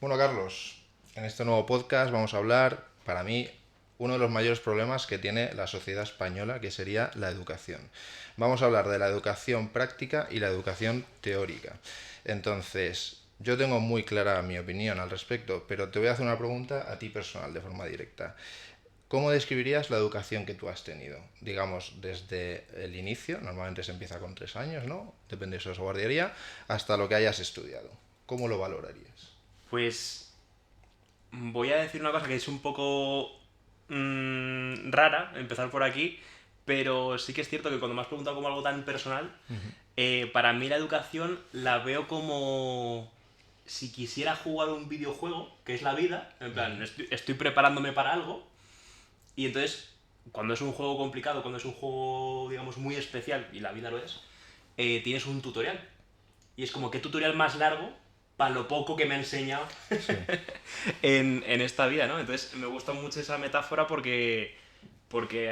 Bueno, Carlos, en este nuevo podcast vamos a hablar, para mí, uno de los mayores problemas que tiene la sociedad española, que sería la educación. Vamos a hablar de la educación práctica y la educación teórica. Entonces, yo tengo muy clara mi opinión al respecto, pero te voy a hacer una pregunta a ti personal, de forma directa. ¿Cómo describirías la educación que tú has tenido? Digamos, desde el inicio, normalmente se empieza con 3 años, ¿no? Depende de su guardería, hasta lo que hayas estudiado. ¿Cómo lo valorarías? Pues voy a decir una cosa que es un poco rara, empezar por aquí, pero sí que es cierto que cuando me has preguntado como algo tan personal, para mí la educación la veo como si quisiera jugar un videojuego, que es la vida, en plan, estoy preparándome para algo, y entonces, cuando es un juego complicado, cuando es un juego, digamos, muy especial, y la vida lo es, tienes un tutorial. Y es como, ¿qué tutorial más largo para lo poco que me ha enseñado Sí. en esta vida, ¿no? Entonces me gusta mucho esa metáfora porque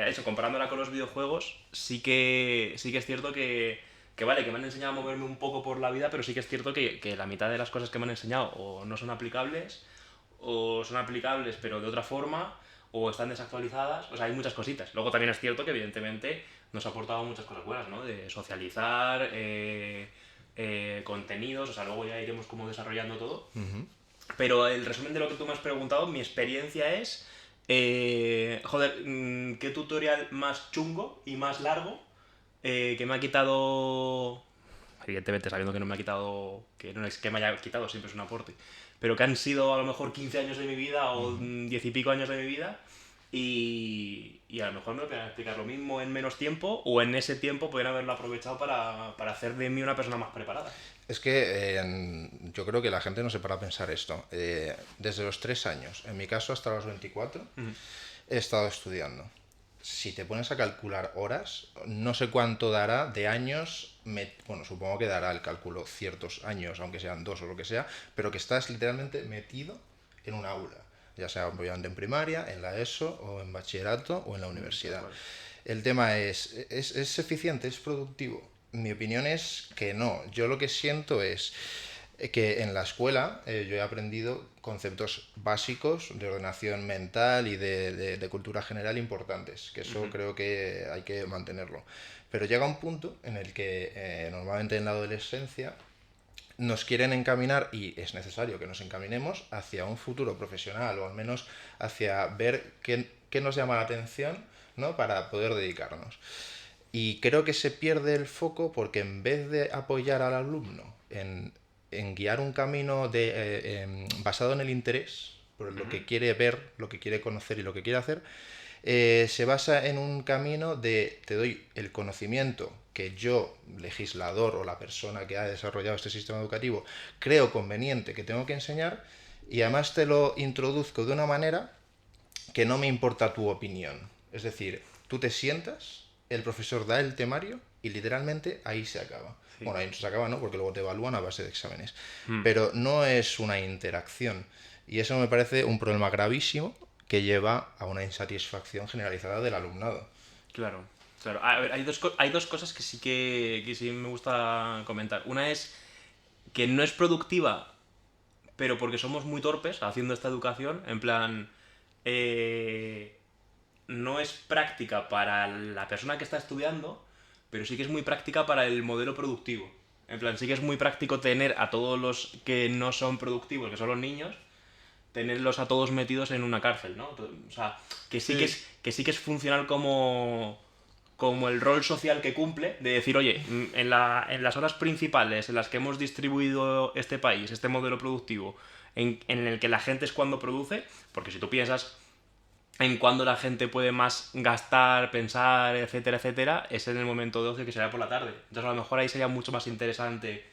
eso, comparándola con los videojuegos, sí que es cierto que vale, que me han enseñado a moverme un poco por la vida, pero sí que es cierto que la mitad de las cosas que me han enseñado o no son aplicables, o son aplicables pero de otra forma, o están desactualizadas, o sea, hay muchas cositas. Luego también es cierto que evidentemente nos ha aportado muchas cosas buenas, ¿no? De socializar, contenidos, o sea, luego ya iremos como desarrollando todo. Pero el resumen de lo que tú me has preguntado, mi experiencia es, joder, ¿qué tutorial más chungo y más largo que me ha quitado, evidentemente sabiendo que no me ha quitado, que no es que me haya quitado, siempre es un aporte, pero que han sido a lo mejor 15 años de mi vida o 10 y pico años de mi vida y a lo mejor me lo pueden explicar lo mismo en menos tiempo o en ese tiempo pueden haberlo aprovechado para hacer de mí una persona más preparada. Es que yo creo que la gente no se para a pensar esto. Desde los 3 años, en mi caso hasta los 24, he estado estudiando. Si te pones a calcular horas, no sé cuánto dará de años, bueno, supongo que dará el cálculo ciertos años, aunque sean dos o lo que sea, pero que estás literalmente metido en un aula, ya sea obviamente en primaria, en la ESO o en bachillerato o en la Tal universidad. cual. El tema es eficiente, es productivo. Mi opinión es que no. Yo lo que siento es que en la escuela yo he aprendido conceptos básicos de ordenación mental y de cultura general importantes, que eso creo que hay que mantenerlo. Pero llega un punto en el que normalmente en la adolescencia nos quieren encaminar, y es necesario que nos encaminemos hacia un futuro profesional o al menos hacia ver qué nos llama la atención, ¿no? Para poder dedicarnos. Y creo que se pierde el foco porque en vez de apoyar al alumno en guiar un camino basado en el interés, por lo que quiere ver, lo que quiere conocer y lo que quiere hacer, se basa en un camino de te doy el conocimiento que yo, legislador o la persona que ha desarrollado este sistema educativo, creo conveniente que tengo que enseñar y además te lo introduzco de una manera que no me importa tu opinión. Es decir, tú te sientas, el profesor da el temario y literalmente ahí se acaba. Sí. Bueno, ahí no se acaba, ¿no? Porque luego te evalúan a base de exámenes. Mm. Pero no es una interacción. Y eso me parece un problema gravísimo que lleva a una insatisfacción generalizada del alumnado. Claro, claro. A ver, hay dos cosas que sí me gusta comentar. Una es que no es productiva, pero porque somos muy torpes haciendo esta educación. En plan, eh, no es práctica para la persona que está estudiando, pero sí que es muy práctica para el modelo productivo. En plan, sí que es muy práctico tener a todos los que no son productivos, que son los niños, tenerlos a todos metidos en una cárcel, ¿no? O sea, Sí, que sí que es funcional como el rol social que cumple, de decir, oye, en las horas principales en las que hemos distribuido este país, este modelo productivo, en el que la gente es cuando produce, porque si tú piensas en cuándo la gente puede más gastar, pensar, etcétera, etcétera, es en el momento de ocio que será por la tarde. Entonces a lo mejor ahí sería mucho más interesante,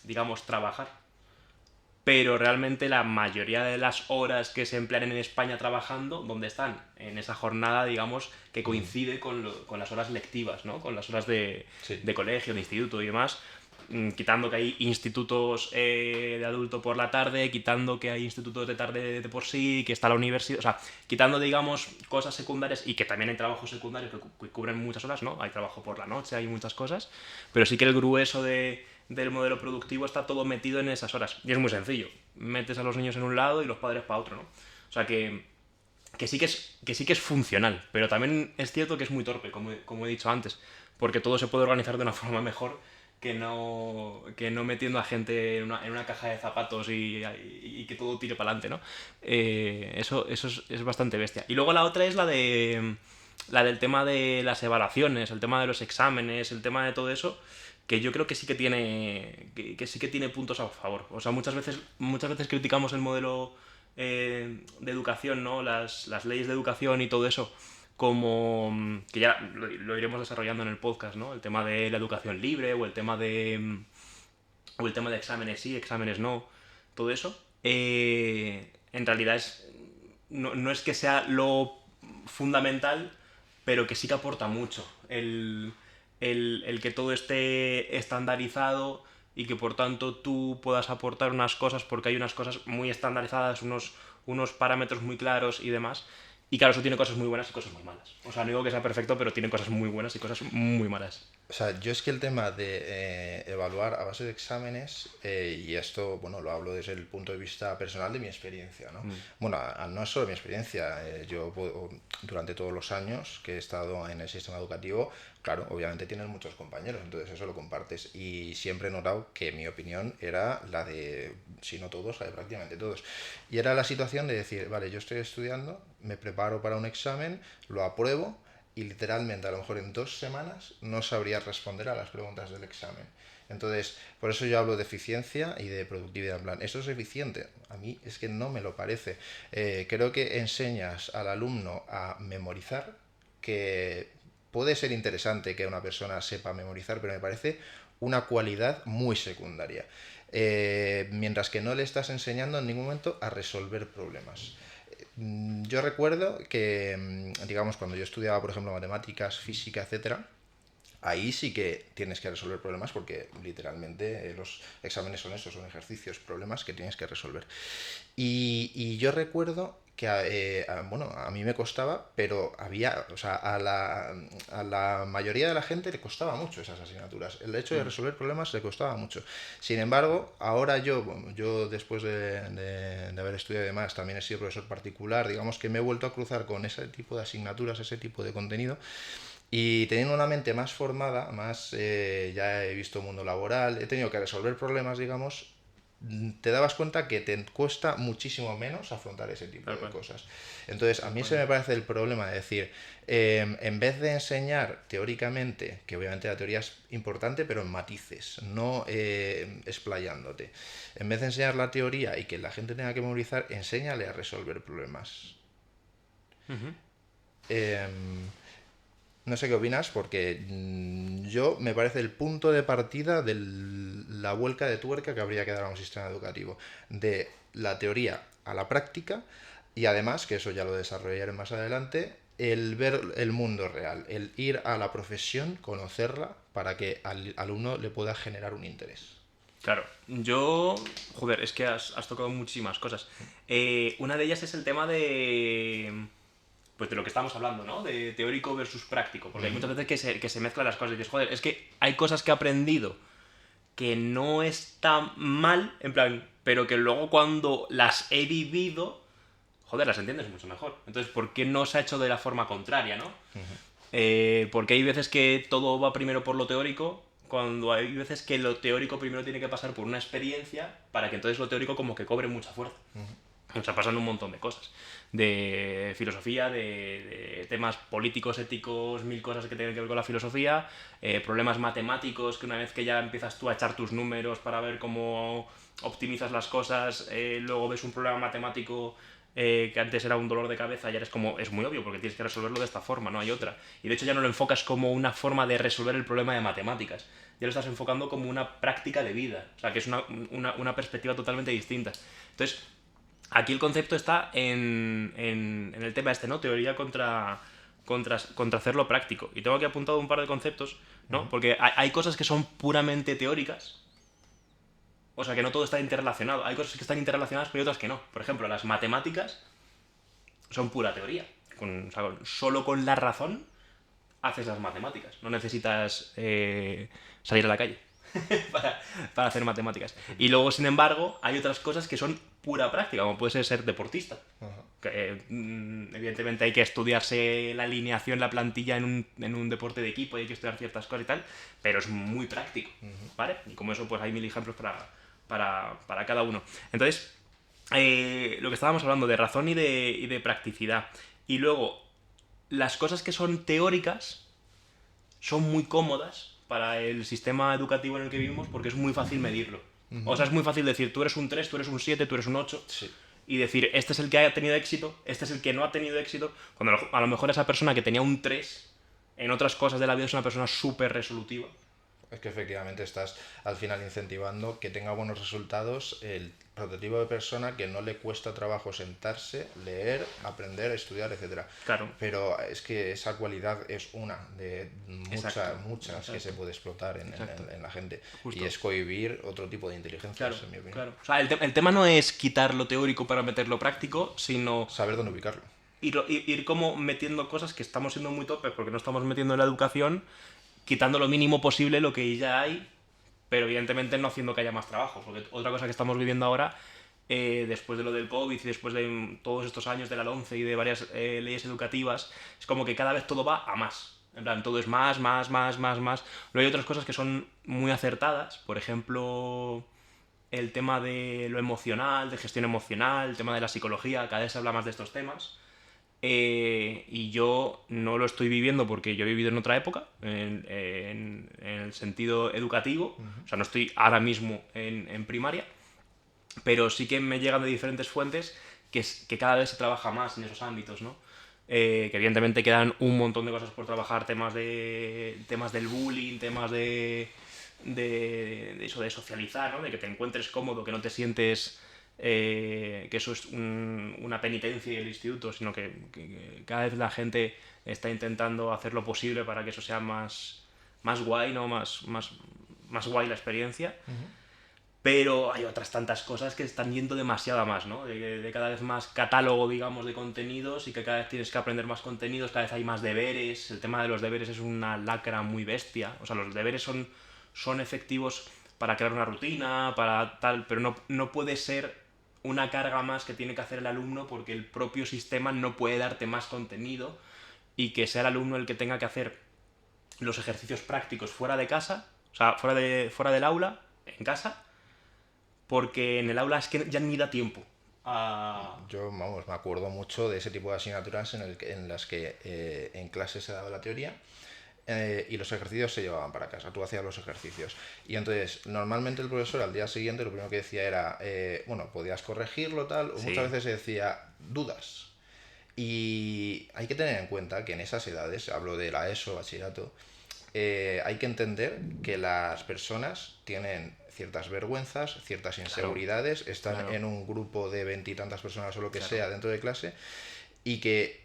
digamos, trabajar, pero realmente la mayoría de las horas que se emplean en España trabajando, ¿dónde están? En esa jornada, digamos, que coincide con las horas lectivas, ¿no? Con las horas sí. de colegio, de instituto y demás. Quitando que hay institutos de adulto por la tarde, quitando que hay institutos de tarde de por sí, que está la universidad, o sea, quitando, digamos, cosas secundarias y que también hay trabajos secundarios que cubren muchas horas, ¿no? Hay trabajo por la noche, hay muchas cosas, pero sí que el grueso del modelo productivo está todo metido en esas horas. Y es muy sencillo. Metes a los niños en un lado y los padres para otro, ¿no? O sea que sí que es funcional, pero también es cierto que es muy torpe, como he dicho antes, porque todo se puede organizar de una forma mejor que no metiendo a gente en una caja de zapatos y que todo tire para adelante, ¿no? Eso es bastante bestia. Y luego la otra es la del tema de las evaluaciones, el tema de los exámenes, el tema de todo eso, que yo creo que sí que que sí que tiene puntos a favor. O sea, muchas veces criticamos el modelo de educación, ¿no? Las leyes de educación y todo eso, como que ya lo iremos desarrollando en el podcast, ¿no? El tema de la educación libre o o el tema de exámenes sí, exámenes no, todo eso. En realidad no es que sea lo fundamental, pero que sí que aporta mucho el que todo esté estandarizado y que por tanto tú puedas aportar unas cosas porque hay unas cosas muy estandarizadas, unos parámetros muy claros y demás. Y claro, eso tiene cosas muy buenas y cosas muy malas. O sea, no digo que sea perfecto, pero tiene cosas muy buenas y cosas muy malas. O sea, yo es que el tema de evaluar a base de exámenes, y esto, bueno, lo hablo desde el punto de vista personal de mi experiencia, ¿no? Bueno, no es solo mi experiencia, durante todos los años que he estado en el sistema educativo, claro, obviamente tienes muchos compañeros, entonces eso lo compartes, y siempre he notado que mi opinión era la de, si no todos, la de prácticamente todos. Y era la situación de decir, vale, yo estoy estudiando, me preparo para un examen, lo apruebo, y literalmente a lo mejor en 2 semanas no sabría responder a las preguntas del examen. Entonces, por eso yo hablo de eficiencia y de productividad. En plan, ¿eso es eficiente? A mí es que no me lo parece. Creo que enseñas al alumno a memorizar, que puede ser interesante que una persona sepa memorizar, pero me parece una cualidad muy secundaria. Mientras que no le estás enseñando en ningún momento a resolver problemas. Yo recuerdo que, digamos, cuando yo estudiaba, por ejemplo, matemáticas, física, etcétera, ahí sí que tienes que resolver problemas porque literalmente los exámenes son esos, son ejercicios, problemas que tienes que resolver. Y yo recuerdo que, bueno, a mí me costaba, pero había, o sea, a la mayoría de la gente le costaba mucho esas asignaturas. El hecho de resolver problemas le costaba mucho. Sin embargo, ahora yo, bueno, yo después de haber estudiado y demás, también he sido profesor particular, digamos que me he vuelto a cruzar con ese tipo de asignaturas, ese tipo de contenido, y teniendo una mente más formada, más, ya he visto mundo laboral, he tenido que resolver problemas, digamos, te dabas cuenta que te cuesta muchísimo menos afrontar ese tipo Tal de cual. cosas. Entonces, a mí se Bueno, me parece el problema de decir, en vez de enseñar teóricamente, que obviamente la teoría es importante, pero en matices, no explayándote. En vez de enseñar la teoría y que la gente tenga que memorizar, enséñale a resolver problemas. ujú. Eh, no sé qué opinas, porque yo me parece el punto de partida de la vuelta de tuerca que habría que dar a un sistema educativo. De la teoría a la práctica y además, que eso ya lo desarrollaré más adelante, el ver el mundo real, el ir a la profesión, conocerla, para que al alumno le pueda generar un interés. Claro, joder, es que has tocado muchísimas cosas. Una de ellas es el tema pues de lo que estamos hablando, ¿no? De teórico versus práctico, porque hay muchas veces que se mezclan las cosas y dices, joder, es que hay cosas que he aprendido que no están mal, en plan, pero que luego cuando las he vivido, joder, las entiendes mucho mejor. Entonces, ¿por qué no se ha hecho de la forma contraria, no? Porque hay veces que todo va primero por lo teórico, cuando hay veces que lo teórico primero tiene que pasar por una experiencia para que entonces lo teórico como que cobre mucha fuerza. O sea, pasan un montón de cosas. De filosofía, de temas políticos, éticos, mil cosas que tienen que ver con la filosofía, problemas matemáticos, que una vez que ya empiezas tú a echar tus números para ver cómo optimizas las cosas, luego ves un problema matemático que antes era un dolor de cabeza y ahora es como, es muy obvio porque tienes que resolverlo de esta forma, no hay otra. Y de hecho ya no lo enfocas como una forma de resolver el problema de matemáticas, ya lo estás enfocando como una práctica de vida, o sea, que es una perspectiva totalmente distinta. Entonces, aquí el concepto está en el tema este, ¿no? Teoría contra hacerlo práctico. Y tengo aquí apuntado un par de conceptos, ¿no? Porque hay cosas que son puramente teóricas, o sea, que no todo está interrelacionado. Hay cosas que están interrelacionadas, pero hay otras que no. Por ejemplo, las matemáticas son pura teoría. O sea, solo con la razón haces las matemáticas. No necesitas salir a la calle. para hacer matemáticas. Y luego, sin embargo, hay otras cosas que son pura práctica, como puede ser deportista. Ajá. Que, evidentemente hay que estudiarse la alineación, la plantilla en un deporte de equipo, hay que estudiar ciertas cosas y tal, pero es muy práctico, ¿vale? Y como eso, pues hay mil ejemplos para cada uno. Entonces, lo que estábamos hablando de razón y de practicidad. Y luego, las cosas que son teóricas son muy cómodas para el sistema educativo en el que vivimos porque es muy fácil medirlo. O sea, es muy fácil decir, tú eres un 3, tú eres un 7, tú eres un 8. Sí. Y decir, este es el que ha tenido éxito, este es el que no ha tenido éxito, cuando a lo mejor esa persona que tenía un 3 en otras cosas de la vida es una persona súper resolutiva. Es que efectivamente estás al final incentivando que tenga buenos resultados el prototipo de persona que no le cuesta trabajo sentarse, leer, aprender, estudiar, etcétera. Claro. Pero es que esa cualidad es una de muchas Exacto. que se puede explotar en la gente. Justo. Y es cohibir otro tipo de inteligencias, Claro, en mi opinión. claro. O sea, el tema no es quitar lo teórico para meter lo práctico, sino Saber dónde ubicarlo. ir como metiendo cosas que estamos siendo muy topes porque no estamos metiendo en la educación, quitando lo mínimo posible lo que ya hay, pero evidentemente no haciendo que haya más trabajo. Porque otra cosa que estamos viviendo ahora, después de lo del COVID y después de todos estos años de la LOMCE y de varias leyes educativas, es como que cada vez todo va a más. En plan, todo es más. Luego hay otras cosas que son muy acertadas, por ejemplo, el tema de lo emocional, de gestión emocional, el tema de la psicología, cada vez se habla más de estos temas. Y yo no lo estoy viviendo porque yo he vivido en otra época, en el sentido educativo, o sea, no estoy ahora mismo en primaria, pero sí que me llegan de diferentes fuentes que cada vez se trabaja más en esos ámbitos, ¿no? Que evidentemente quedan un montón de cosas por trabajar, temas del bullying, temas de eso, de socializar, ¿no? De que te encuentres cómodo, que no te sientes que eso es una penitencia del instituto, sino que cada vez la gente está intentando hacer lo posible para que eso sea más guay, ¿no? Más guay la experiencia. Pero hay otras tantas cosas que están yendo demasiado a más, ¿no? De cada vez más catálogo, digamos, de contenidos y que cada vez tienes que aprender más contenidos, cada vez hay más deberes. El tema de los deberes es una lacra muy bestia. O sea, los deberes son efectivos para crear una rutina, para tal, pero no puede ser una carga más que tiene que hacer el alumno porque el propio sistema no puede darte más contenido y que sea el alumno el que tenga que hacer los ejercicios prácticos fuera de casa, o sea, fuera del aula, en casa, porque en el aula es que ya ni da tiempo. Yo, vamos, me acuerdo mucho de ese tipo de asignaturas en las que en clase se daba la teoría y los ejercicios se llevaban para casa. Tú hacías los ejercicios. Y entonces, normalmente el profesor al día siguiente lo primero que decía era, bueno, podías corregirlo, tal, o Sí. muchas veces se decía dudas. Y hay que tener en cuenta que en esas edades, hablo de la ESO, bachillerato, hay que entender que las personas tienen ciertas vergüenzas, ciertas inseguridades, están Claro. en un grupo de veintitantas personas o lo que Claro. sea dentro de clase y que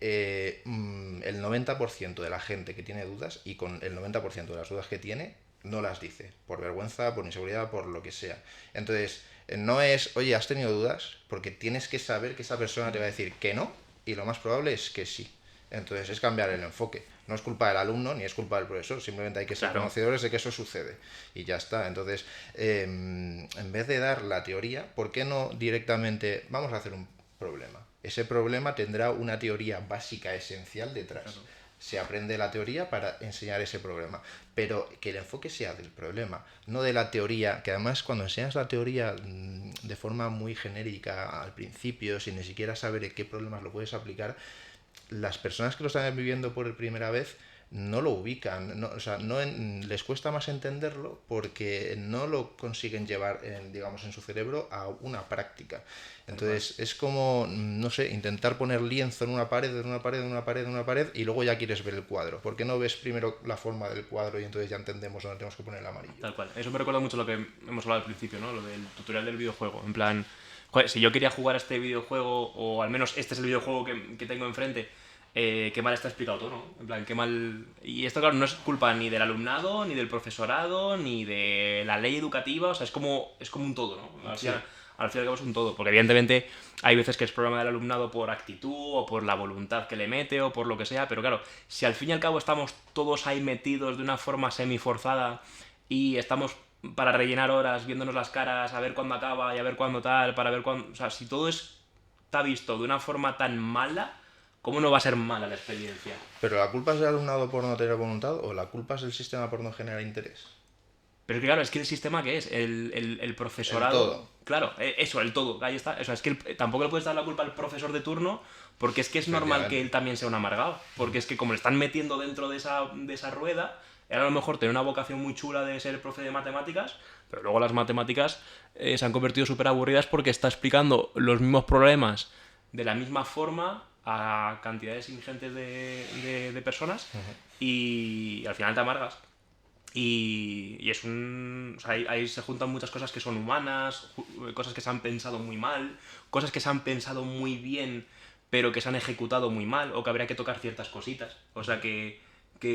el 90% de la gente que tiene dudas y con el 90% de las dudas que tiene no las dice, por vergüenza, por inseguridad, por lo que sea. Entonces, no es, oye, ¿has tenido dudas? Porque tienes que saber que esa persona te va a decir que no y lo más probable es que sí. Entonces es cambiar el enfoque. No es culpa del alumno ni es culpa del profesor, simplemente hay que ser Claro. conocedores de que eso sucede y ya está. Entonces, en vez de dar la teoría, ¿por qué no directamente vamos a hacer un problema? Ese problema tendrá una teoría básica esencial detrás. Claro. Se aprende la teoría para enseñar ese problema, pero que el enfoque sea del problema, no de la teoría, que además cuando enseñas la teoría de forma muy genérica al principio, sin ni siquiera saber en qué problemas lo puedes aplicar, las personas que lo están viviendo por primera vez no lo ubican, no, o sea, les cuesta más entenderlo porque no lo consiguen llevar, digamos, en su cerebro a una práctica. Entonces es como, no sé, intentar poner lienzo en una pared, en una pared, en una pared, en una pared y luego ya quieres ver el cuadro. ¿Por qué no ves primero la forma del cuadro y entonces ya entendemos dónde tenemos que poner el amarillo? Tal cual. Eso me recuerda mucho lo que hemos hablado al principio, ¿no? Lo del tutorial del videojuego. En plan, joder, si yo quería jugar a este videojuego, o al menos este es el videojuego que tengo enfrente, qué mal está explicado todo, ¿no? En plan, qué mal... Y esto, claro, no es culpa ni del alumnado, ni del profesorado, ni de la ley educativa, o sea, es como un todo, ¿no? Al final y al cabo es un todo, porque evidentemente hay veces que es problema del alumnado por actitud, o por la voluntad que le mete, o por lo que sea, pero claro, si al fin y al cabo estamos todos ahí metidos de una forma semiforzada y estamos para rellenar horas, viéndonos las caras, a ver cuándo acaba y a ver cuándo tal, para ver cuándo... O sea, si todo está visto de una forma tan mala, ¿cómo no va a ser mala la experiencia? ¿Pero la culpa es del alumnado por no tener voluntad o la culpa es del sistema por no generar interés? Pero claro, es que el sistema que es, el El profesorado, todo. eso, el todo, ahí está. O sea, es que tampoco le puedes dar la culpa al profesor de turno, porque es que es normal que Efectivamente. él también sea un amargado. Porque es que como le están metiendo dentro de esa rueda, él a lo mejor tiene una vocación muy chula de ser profe de matemáticas, pero luego las matemáticas se han convertido súper aburridas porque está explicando los mismos problemas de la misma forma a cantidades ingentes de personas y al final te amargas. Y es un... O sea, ahí se juntan muchas cosas que son humanas, cosas que se han pensado muy mal, cosas que se han pensado muy bien, pero que se han ejecutado muy mal, o que habría que tocar ciertas cositas. O sea, que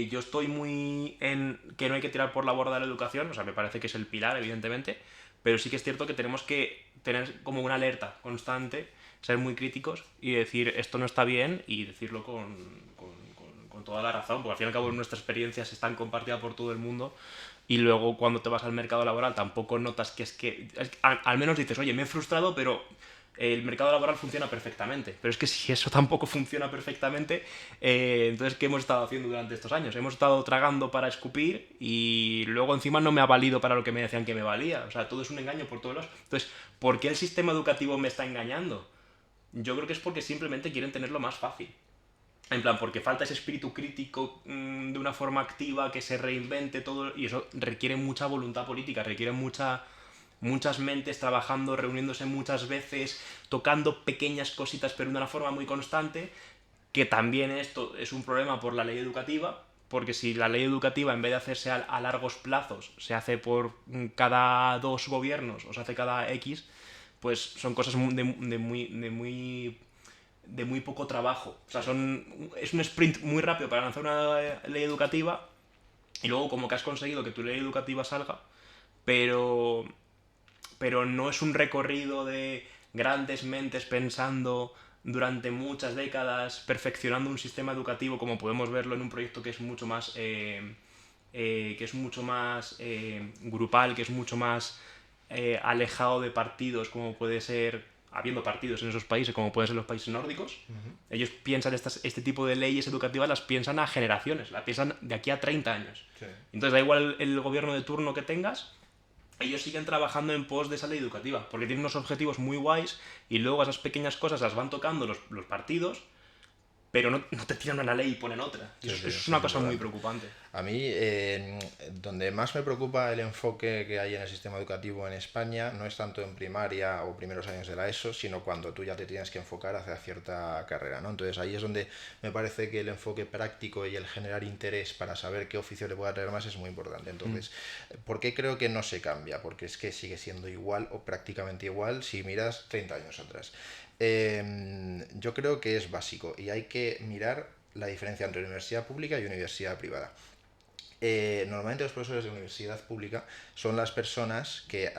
yo estoy muy en que no hay que tirar por la borda la educación, o sea, me parece que es el pilar, evidentemente, pero sí que es cierto que tenemos que tener como una alerta constante, ser muy críticos y decir esto no está bien y decirlo con toda la razón, porque al fin y al cabo nuestras experiencias están compartidas por todo el mundo y luego cuando te vas al mercado laboral tampoco notas al menos dices, oye, me he frustrado, pero el mercado laboral funciona perfectamente. Pero es que si eso tampoco funciona perfectamente, entonces, ¿qué hemos estado haciendo durante estos años? Hemos estado tragando para escupir y luego encima no me ha valido para lo que me decían que me valía. O sea, todo es un engaño por todos lados. Entonces, ¿por qué el sistema educativo me está engañando? Yo creo que es porque simplemente quieren tenerlo más fácil. En plan, porque falta ese espíritu crítico de una forma activa que se reinvente todo y eso requiere mucha voluntad política, requiere muchas mentes trabajando, reuniéndose muchas veces, tocando pequeñas cositas pero de una forma muy constante, que también esto es un problema por la ley educativa, porque si la ley educativa en vez de hacerse a largos plazos se hace por cada 2 gobiernos o se hace cada X, pues son cosas de muy poco trabajo. O sea, es un sprint muy rápido para lanzar una ley educativa y luego como que has conseguido que tu ley educativa salga, pero, pero no es un recorrido de grandes mentes pensando durante muchas décadas, perfeccionando un sistema educativo como podemos verlo en un proyecto que es mucho más grupal, que es mucho más alejado de partidos, como puede ser, habiendo partidos en esos países, como pueden ser los países nórdicos. Ellos piensan este tipo de leyes educativas, las piensan a generaciones, las piensan de aquí a 30 años. Sí. Entonces da igual el gobierno de turno que tengas, ellos siguen trabajando en pos de esa ley educativa, porque tienen unos objetivos muy guays y luego esas pequeñas cosas las van tocando los partidos, pero no te tiran una ley y ponen otra. Y Sí, eso sí, es eso es una cosa muy importante. preocupante. A mí, donde más me preocupa el enfoque que hay en el sistema educativo en España, no es tanto en primaria o primeros años de la ESO, sino cuando tú ya te tienes que enfocar hacia cierta carrera, ¿no? Entonces ahí es donde me parece que el enfoque práctico y el generar interés para saber qué oficio le pueda traer más es muy importante. Entonces, ¿por qué creo que no se cambia? Porque es que sigue siendo igual o prácticamente igual si miras 30 años atrás. Yo creo que es básico y hay que mirar la diferencia entre universidad pública y universidad privada. Normalmente los profesores de universidad pública son las personas que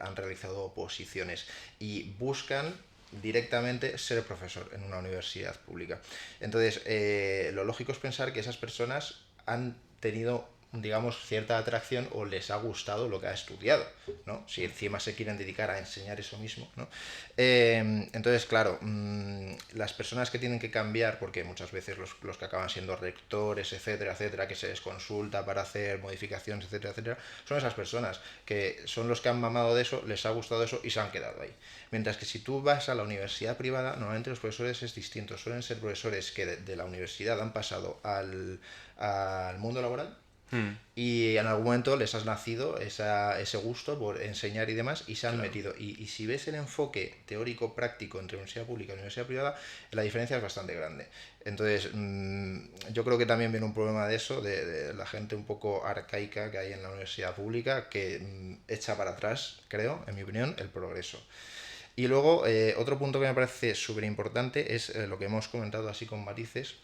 han realizado oposiciones y buscan directamente ser profesor en una universidad pública. Entonces, lo lógico es pensar que esas personas han tenido, digamos, cierta atracción o les ha gustado lo que ha estudiado, ¿no? Si encima se quieren dedicar a enseñar eso mismo, ¿no? Entonces, claro, las personas que tienen que cambiar, porque muchas veces los que acaban siendo rectores, etcétera, etcétera, que se les consulta para hacer modificaciones, etcétera, etcétera, son esas personas que son los que han mamado de eso, les ha gustado eso y se han quedado ahí. Mientras que si tú vas a la universidad privada, normalmente los profesores es distinto, suelen ser profesores que de la universidad han pasado al mundo laboral Hmm, y en algún momento les has nacido ese gusto por enseñar y demás y se han claro. metido. Y si ves el enfoque teórico-práctico entre universidad pública y universidad privada, la diferencia es bastante grande. Entonces, yo creo que también viene un problema de eso, de la gente un poco arcaica que hay en la universidad pública, que echa para atrás, creo, en mi opinión, el progreso. Y luego, otro punto que me parece súper importante es lo que hemos comentado así con matices,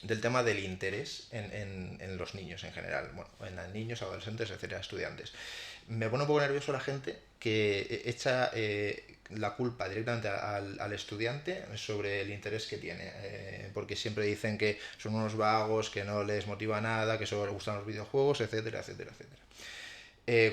del tema del interés en los niños en general, bueno, en niños, adolescentes, etcétera, estudiantes. Me pone un poco nervioso la gente que echa la culpa directamente al estudiante sobre el interés que tiene, porque siempre dicen que son unos vagos, que no les motiva nada, que solo les gustan los videojuegos, etcétera, etcétera, etcétera.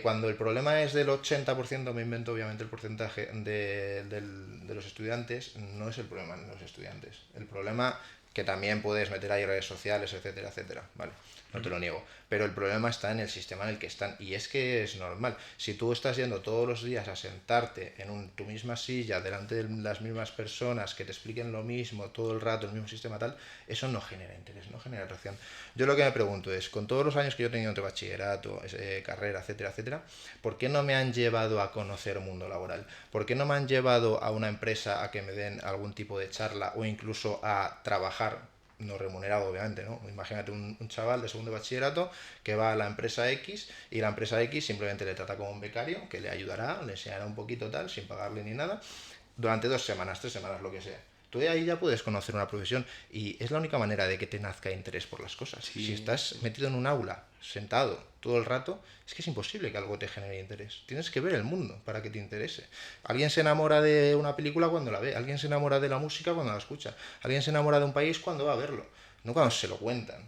Cuando el problema es del 80%, me invento obviamente el porcentaje de los estudiantes, no es el problema de los estudiantes. El problema, que también puedes meter ahí redes sociales, etcétera, etcétera, ¿vale? No te lo niego. Pero el problema está en el sistema en el que están. Y es que es normal. Si tú estás yendo todos los días a sentarte en tu misma silla, delante de las mismas personas, que te expliquen lo mismo todo el rato, el mismo sistema tal, eso no genera interés, no genera atracción. Yo lo que me pregunto es, con todos los años que yo he tenido entre bachillerato, carrera, etcétera, etcétera, ¿por qué no me han llevado a conocer mundo laboral? ¿Por qué no me han llevado a una empresa a que me den algún tipo de charla o incluso a trabajar no remunerado, obviamente, ¿no? Imagínate un chaval de segundo de bachillerato que va a la empresa X y la empresa X simplemente le trata como un becario que le ayudará, le enseñará un poquito tal, sin pagarle ni nada, durante 2 semanas, 3 semanas, lo que sea. Tú de ahí ya puedes conocer una profesión y es la única manera de que te nazca interés por las cosas. Si Sí, estás metido en un aula, sentado todo el rato, es que es imposible que algo te genere interés. Tienes que ver el mundo para que te interese. Alguien se enamora de una película cuando la ve, alguien se enamora de la música cuando la escucha, alguien se enamora de un país cuando va a verlo, no cuando se lo cuentan.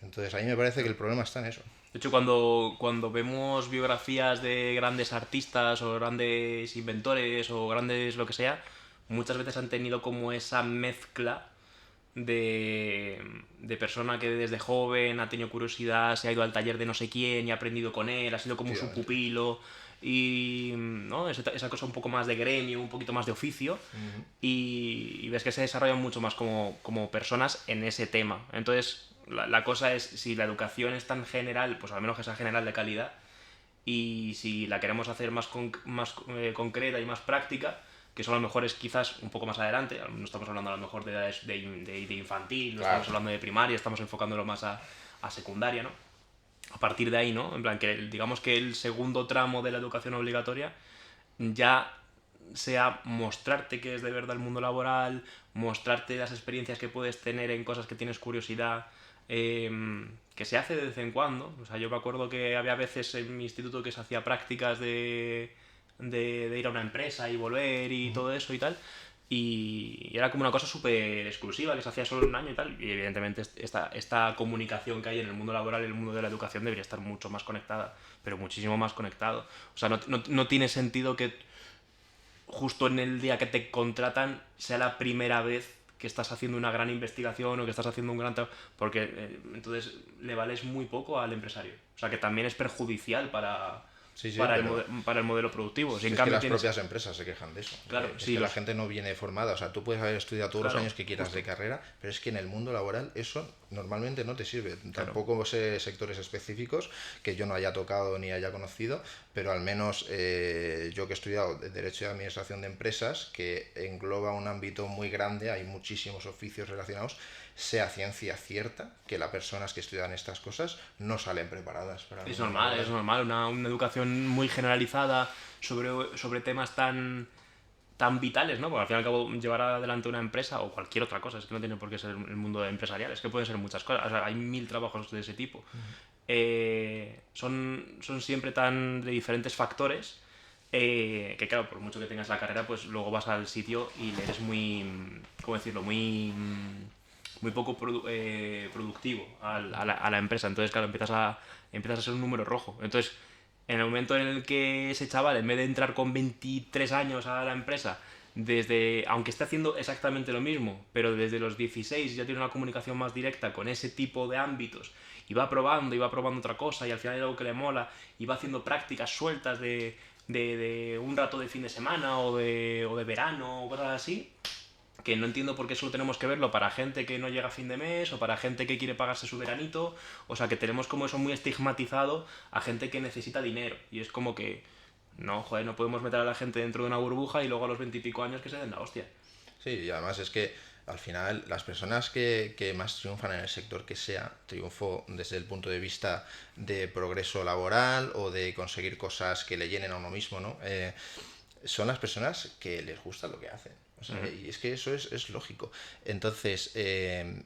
Entonces a mí me parece que el problema está en eso. de hecho, cuando vemos biografías de grandes artistas o grandes inventores o grandes lo que sea, muchas veces han tenido como esa mezcla de persona que desde joven ha tenido curiosidad, se ha ido al taller de no sé quién y ha aprendido con él, ha sido como su Efectivamente. pupilo y ¿no? esa cosa un poco más de gremio, un poquito más de oficio y ves que se desarrollan mucho más como personas en ese tema. Entonces, la cosa es, si la educación es tan general, pues al menos que sea general de calidad, y si la queremos hacer más concreta y más práctica, que eso a lo mejor es quizás un poco más adelante, no estamos hablando a lo mejor de edades de infantil, no Claro. estamos hablando de primaria, estamos enfocándolo más a secundaria, ¿no? A partir de ahí, ¿no? En plan, que digamos que el segundo tramo de la educación obligatoria ya sea mostrarte qué es de verdad el mundo laboral, mostrarte las experiencias que puedes tener en cosas que tienes curiosidad, que se hace de vez en cuando. O sea, yo me acuerdo que había veces en mi instituto que se hacía prácticas de ir a una empresa y volver y todo eso y tal. Y era como una cosa súper exclusiva que se hacía solo en un año y tal. Y evidentemente esta comunicación que hay en el mundo laboral y en el mundo de la educación debería estar mucho más conectada, pero muchísimo más conectado. O sea, no tiene sentido que justo en el día que te contratan sea la primera vez que estás haciendo una gran investigación o que estás haciendo un gran trabajo, porque entonces le vales muy poco al empresario. O sea, que también es perjudicial Sí, sí, para pero para el modelo productivo. Si si en es que cambio las tienes... propias empresas se quejan de eso. Claro, Es sí, que la gente no viene formada. O sea, tú puedes haber estudiado todos los Claro, años que quieras de justo. carrera, pero es que en el mundo laboral eso normalmente no te sirve. Claro. Tampoco sé sectores específicos que yo no haya tocado ni haya conocido, pero al menos yo que he estudiado Derecho y Administración de Empresas, que engloba un ámbito muy grande, hay muchísimos oficios relacionados, sea ciencia cierta que las personas que estudian estas cosas no salen preparadas para el Es mundo normal, laboral. es normal. Una educación muy generalizada sobre temas tan vitales, ¿no? Porque al fin y al cabo llevar adelante una empresa o cualquier otra cosa, es que no tiene por qué ser el mundo empresarial, es que pueden ser muchas cosas, o sea, hay mil trabajos de ese tipo. Son siempre tan de diferentes factores que claro, por mucho que tengas la carrera, pues luego vas al sitio y le eres muy, ¿cómo decirlo? Muy poco productivo a la empresa. Entonces, claro, empiezas a ser un número rojo. Entonces, en el momento en el que ese chaval, en vez de entrar con 23 años a la empresa, aunque esté haciendo exactamente lo mismo, pero desde los 16 ya tiene una comunicación más directa con ese tipo de ámbitos, y va probando otra cosa, y al final hay algo que le mola, y va haciendo prácticas sueltas de un rato de fin de semana o de verano o cosas así, que no entiendo por qué solo tenemos que verlo para gente que no llega a fin de mes o para gente que quiere pagarse su veranito. O sea, que tenemos como eso muy estigmatizado a gente que necesita dinero. Y es como que, no, joder, no podemos meter a la gente dentro de una burbuja y luego a los 20 y pico años que se den la hostia. Sí, y además es que al final las personas que más triunfan en el sector que sea, triunfo desde el punto de vista de progreso laboral o de conseguir cosas que le llenen a uno mismo, ¿no? Son las personas que les gusta lo que hacen. O sea, y es que eso es lógico. Entonces,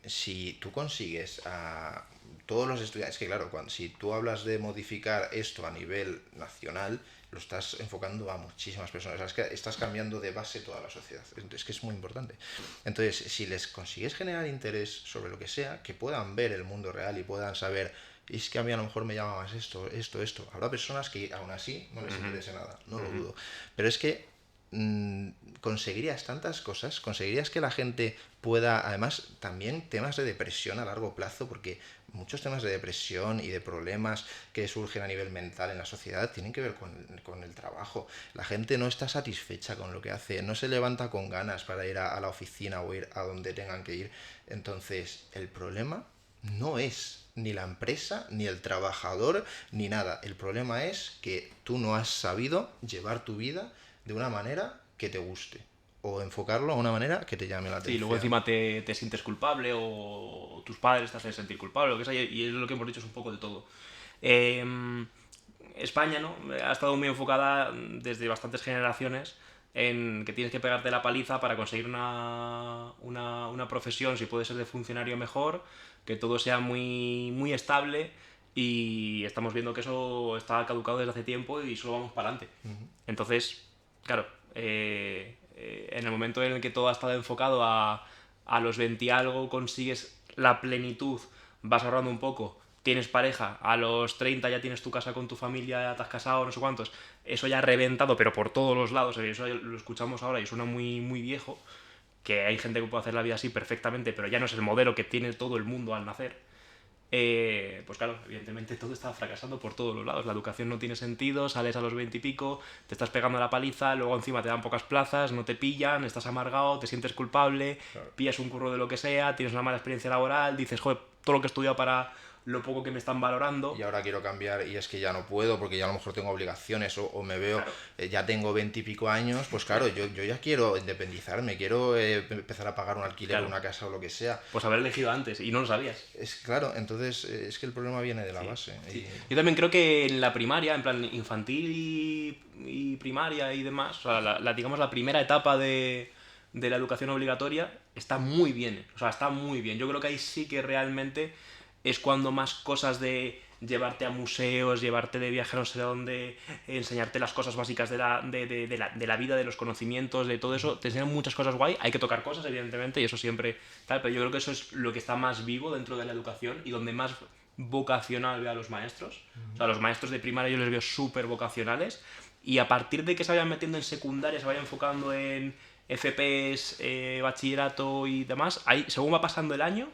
si tú consigues a todos los estudiantes, que claro, si tú hablas de modificar esto a nivel nacional, lo estás enfocando a muchísimas personas. O sea, es que estás cambiando de base toda la sociedad. Es que es muy importante. Entonces, si les consigues generar interés sobre lo que sea, que puedan ver el mundo real y puedan saber y es que a mí a lo mejor me llama más esto. Habrá personas que aún así no les interese nada, no lo dudo. Pero es que conseguirías tantas cosas, conseguirías que la gente pueda, además, también temas de depresión a largo plazo, porque muchos temas de depresión y de problemas que surgen a nivel mental en la sociedad tienen que ver con el trabajo. La gente no está satisfecha con lo que hace, no se levanta con ganas para ir a la oficina o ir a donde tengan que ir. Entonces, el problema no es ni la empresa, ni el trabajador, ni nada. El problema es que tú no has sabido llevar tu vida de una manera que te guste o enfocarlo a una manera que te llame la Sí, atención. luego encima te sientes culpable o tus padres te hacen sentir culpable, lo que sea, y es lo que hemos dicho, es un poco de todo. España, ¿no? Ha estado muy enfocada desde bastantes generaciones en que tienes que pegarte la paliza para conseguir una profesión, si puede ser de funcionario mejor, que todo sea muy estable, y estamos viendo que eso está caducado desde hace tiempo y solo vamos para adelante. Entonces, claro, en el momento en el que todo ha estado enfocado a los 20 y algo, consigues la plenitud, vas ahorrando un poco, tienes pareja, a los 30 ya tienes tu casa con tu familia, ya te has casado, no sé cuántos, eso ya ha reventado, pero por todos los lados, eso lo escuchamos ahora y suena muy viejo, que hay gente que puede hacer la vida así perfectamente, pero ya no es el modelo que tiene todo el mundo al nacer. Pues claro, evidentemente todo está fracasando por todos los lados. La educación no tiene sentido, sales a los 20 y pico, te estás pegando la paliza, luego encima te dan pocas plazas, no te pillan, estás amargado, te sientes culpable, Claro. pillas un curro de lo que sea, tienes una mala experiencia laboral, dices, joder, todo lo que he estudiado para lo poco que me están valorando. Y ahora quiero cambiar y es que ya no puedo porque ya a lo mejor tengo obligaciones o me veo, Claro. ya tengo 20 y pico años, pues claro, yo ya quiero independizarme, quiero empezar a pagar un alquiler o Claro. una casa o lo que sea. Pues haber elegido antes y no lo sabías. Es claro, entonces es que el problema viene de la Sí, base. sí. Y Yo también creo que en la primaria, en plan infantil y primaria y demás, o sea, digamos la primera etapa de la educación obligatoria está muy bien, o sea, está muy bien. Yo creo que ahí sí que realmente es cuando más cosas de llevarte a museos, llevarte de viaje a no sé dónde, enseñarte las cosas básicas de la vida, de los conocimientos, de todo eso, te enseñan muchas cosas guay, hay que tocar cosas, evidentemente, y eso siempre tal, pero yo creo que eso es lo que está más vivo dentro de la educación y donde más vocacional veo a los maestros. O sea, los maestros de primaria yo les veo súper vocacionales, y a partir de que se vayan metiendo en secundaria, se vayan enfocando en FPs, bachillerato y demás, ahí, según va pasando el año,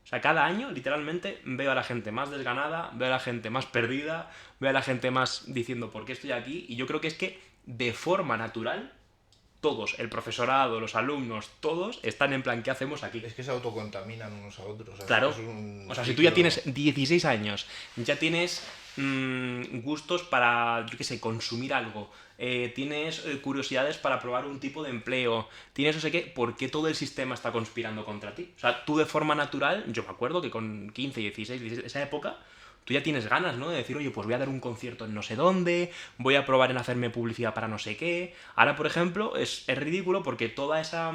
o sea, cada año, literalmente, veo a la gente más desganada, veo a la gente más perdida, veo a la gente más diciendo ¿por qué estoy aquí? Y yo creo que es que, de forma natural, todos, el profesorado, los alumnos, todos, están en plan, ¿qué hacemos aquí? es que se autocontaminan unos a otros. O sea, Claro. es un O sea, si tú ya ciclo. tienes 16 años, ya tienes gustos para, yo qué sé, consumir algo, tienes curiosidades para probar un tipo de empleo, tienes no sé qué, ¿por qué todo el sistema está conspirando contra ti? O sea, tú de forma natural, yo me acuerdo que con 15, 16, 17, esa época, tú ya tienes ganas, ¿no? De decir, oye, pues voy a dar un concierto en no sé dónde, voy a probar en hacerme publicidad para no sé qué. Ahora, por ejemplo, es ridículo porque toda esa...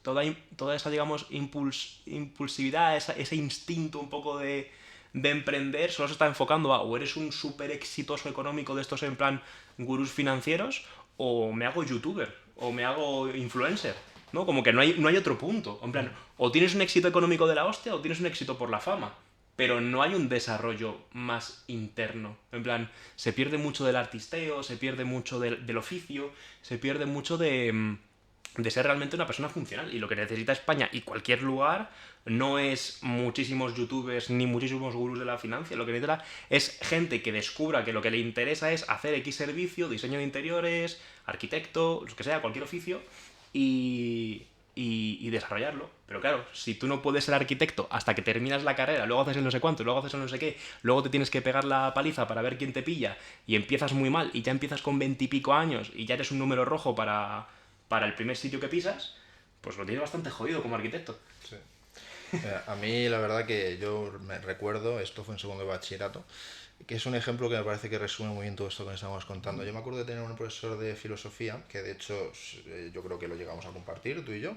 toda esa, digamos, impulsividad, ese instinto un poco de emprender, solo se está enfocando a o eres un súper exitoso económico de estos en plan gurús financieros, o me hago youtuber, o me hago influencer, ¿no? Como que no hay otro punto. En plan, o tienes un éxito económico de la hostia o tienes un éxito por la fama. Pero no hay un desarrollo más interno. En plan, se pierde mucho del artisteo, se pierde mucho del oficio, se pierde mucho de ser realmente una persona funcional. Y lo que necesita España y cualquier lugar no es muchísimos youtubers ni muchísimos gurús de la financia. Lo que necesita es gente que descubra que lo que le interesa es hacer X servicio, diseño de interiores, arquitecto, lo que sea, cualquier oficio, y desarrollarlo. Pero claro, si tú no puedes ser arquitecto hasta que terminas la carrera, luego haces el no sé cuánto, luego haces el no sé qué, luego te tienes que pegar la paliza para ver quién te pilla, y empiezas muy mal, y ya empiezas con 20 y pico años, y ya eres un número rojo para el primer sitio que pisas, pues lo tienes bastante jodido como arquitecto. Sí. A mí la verdad que yo me recuerdo, esto fue en segundo de bachillerato, que es un ejemplo que me parece que resume muy bien todo esto que estamos contando. Yo me acuerdo de tener un profesor de filosofía, que de hecho yo creo que lo llegamos a compartir, tú y yo,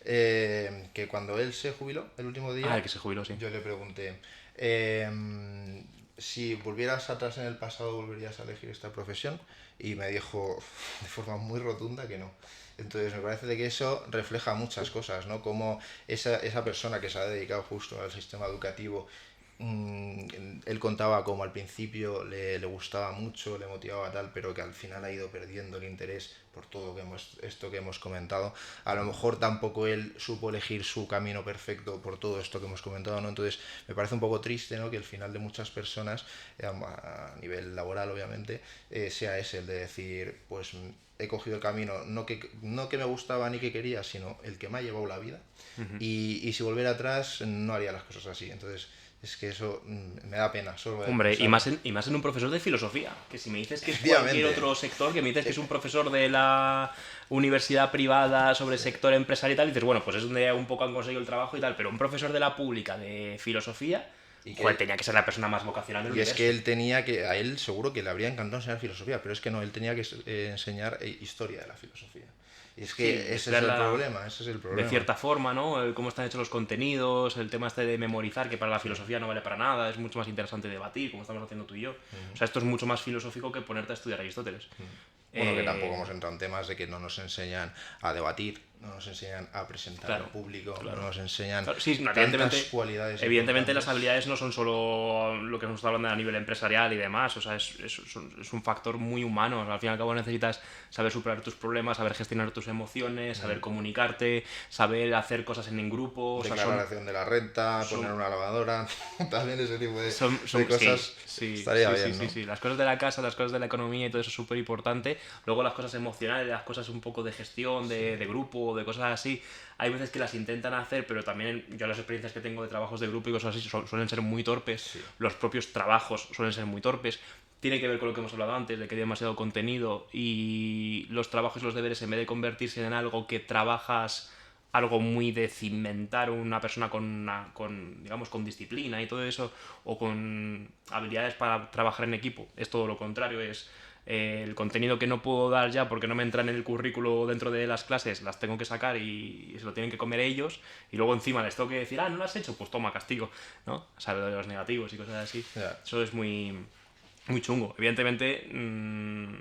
que cuando él se jubiló el último día, Ah, el que se jubiló, sí. yo le pregunté, si volvieras atrás en el pasado, ¿volverías a elegir esta profesión? Y me dijo de forma muy rotunda que no. Entonces me parece de que eso refleja muchas cosas, ¿no? Como esa persona que se ha dedicado justo al sistema educativo él contaba como al principio le gustaba mucho, le motivaba tal, pero que al final ha ido perdiendo el interés por todo esto que hemos comentado. A lo mejor tampoco él supo elegir su camino perfecto por todo esto que hemos comentado, ¿no? Entonces me parece un poco triste, ¿no? Que el final de muchas personas, a nivel laboral obviamente, sea ese, el de decir, pues he cogido el camino no que me gustaba ni que quería, sino el que me ha llevado la vida. Y si volviera atrás no haría las cosas así. Entonces es que eso me da pena solo de Hombre, y pensar. más en un profesor de filosofía, que si me dices que es cualquier Efectivamente. otro sector, que me dices que es un profesor de la universidad privada sobre sector empresarial y tal, y dices, bueno, pues es donde un poco han conseguido el trabajo y tal, pero un profesor de la pública de filosofía, Y joder, que tenía que ser la persona más vocacional del Y es que universo. él tenía que, a él seguro que le habría encantado enseñar filosofía, pero es que no, él tenía que enseñar historia de la filosofía. Y es Sí, que ese es el mezclarla problema, ese es el de problema. cierta forma, ¿no? Cómo están hechos los contenidos, el tema este de memorizar, que para la filosofía no vale para nada, es mucho más interesante debatir, como estamos haciendo tú y yo. O sea, esto es mucho más filosófico que ponerte a estudiar Aristóteles. Bueno, que tampoco Eh, hemos entrado en temas de que no nos enseñan a debatir, no nos enseñan a presentar en claro, público, no claro. nos enseñan Claro, sí, no, tantas cualidades evidentemente las importantes. habilidades no son solo lo que nos está hablando a nivel empresarial y demás, o sea, es un factor muy humano. Al fin y al cabo necesitas saber superar tus problemas, saber gestionar tus emociones, saber comunicarte, saber hacer cosas en grupo, o sea, Declaración de la renta, poner son, una lavadora, también ese tipo de sí, cosas sí, estaría sí, sí, bien, sí, ¿no? sí. Las cosas de la casa, las cosas de la economía y todo eso es súper importante. Luego las cosas emocionales, las cosas un poco de gestión, Sí. de grupo, de cosas así, hay veces que las intentan hacer, pero también yo las experiencias que tengo de trabajos de grupo y cosas así suelen ser muy torpes. Sí. Los propios trabajos suelen ser muy torpes. Tiene que ver con lo que hemos hablado antes, de que hay demasiado contenido y los trabajos y los deberes, en vez de convertirse en algo que trabajas, algo muy de cimentar una persona digamos, con disciplina y todo eso, o con habilidades para trabajar en equipo, es todo lo contrario, es el contenido que no puedo dar ya porque no me entra en el currículo dentro de las clases, las tengo que sacar y se lo tienen que comer ellos, y luego encima les tengo que decir, no lo has hecho, pues toma castigo, ¿no? O sea, lo de los negativos y cosas así. Ya. Eso es muy chungo. Evidentemente, no